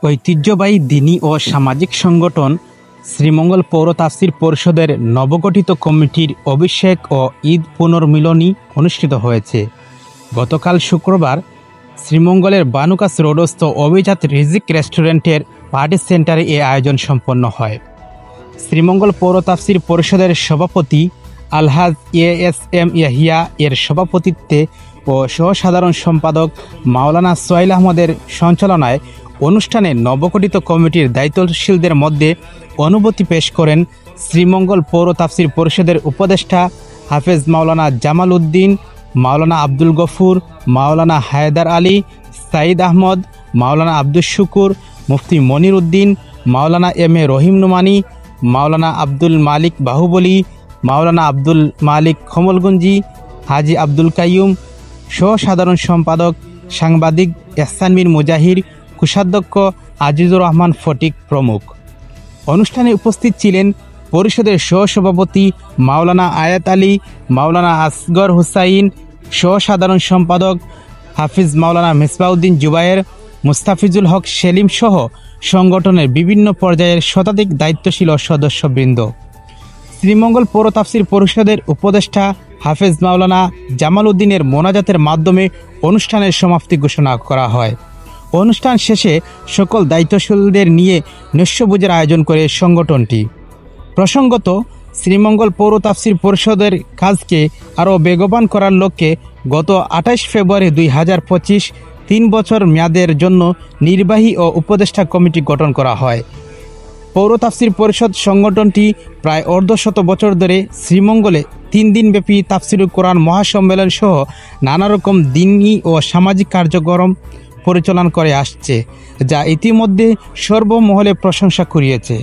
ঐতিহ্যবাহী দ্বীনি ও সামাজিক সংগঠন শ্রীমঙ্গল পৌর তাফসীর পরিষদের নবগঠিত কমিটির অভিষেক ও ঈদ পুনর্মিলনী অনুষ্ঠিত হয়েছে। গতকাল শুক্রবার শ্রীমঙ্গলের বানুকাস রোডস্থ অভিজাত রিজিক রেস্টুরেন্টের পার্টি সেন্টারে এ আয়োজন সম্পন্ন হয়। শ্রীমঙ্গল পৌর তাফসীর পরিষদের সভাপতি আলহাজ এএসএম ইয়াহিয়া এর সভাপতিত্বে ও সহসাধারণ সম্পাদক মাওলানা সোহাইল আহমদের সঞ্চালনায় অনুষ্ঠানে নবগঠিত কমিটির দায়িত্বশীলদের মধ্যে অনুভূতি পেশ করেন শ্রীমঙ্গল পৌর তাফসীর পরিষদের উপদেষ্টা হাফেজ মাওলানা জামাল উদ্দিন, মাওলানা আব্দুল গফুর, মাওলানা হায়দার আলী, সাঈদ আহমদ, মাওলানা আব্দুল শুকুর, মুফতি মনির উদ্দিন, মাওলানা এম এ রহিম নুমানি, মাওলানা আব্দুল মালিক বাহুবলী, মাওলানা আব্দুল মালিক খমলগঞ্জি, হাজি আব্দুল কাইয়ুম, সহসাধারণ সম্পাদক সাংবাদিক এহসান মীর মুজাহির, কোষাধ্যক্ষ আজিজুর রহমান ফটিক প্রমুখ। অনুষ্ঠানে উপস্থিত ছিলেন পরিষদের সহসভাপতি মাওলানা আয়াত আলী, মাওলানা আসগর হুসাইন, সহসাধারণ সম্পাদক হাফিজ মাওলানা মিসবাউদ্দিন জুবায়ের, মুস্তাফিজুল হক সেলিম সহ সংগঠনের বিভিন্ন পর্যায়ের শতাধিক দায়িত্বশীল ও সদস্যবৃন্দ। শ্রীমঙ্গল পৌর তাফসীর পরিষদের উপদেষ্টা হাফেজ মাওলানা জামাল উদ্দিনের মোনাজাতের মাধ্যমে অনুষ্ঠানের সমাপ্তি ঘোষণা করা হয়। অনুষ্ঠান শেষে সকল দায়িত্বশীলদের নিয়ে নৈশভোজের আয়োজন করে সংগঠনটি। প্রসঙ্গত, শ্রীমঙ্গল পৌর তাফসীর পরিষদের কাজকে আরও বেগবান করার লক্ষ্যে গত 28 ফেব্রুয়ারি 2025 3 বছর মেয়াদের জন্য নির্বাহী ও উপদেষ্টা কমিটি গঠন করা হয়। পৌর তাফসীর পরিষদ সংগঠনটি প্রায় অর্ধশত বছর ধরে শ্রীমঙ্গলে 3 দিনব্যাপী তাফসীরুল কোরআন মহাসম্মেলন সহ নানা রকম দ্বীনি ও সামাজিক কার্যক্রম পরিচালনা করে আসছে, যা ইতিমধ্যে সর্বমহলে প্রশংসা কুড়িয়েছে।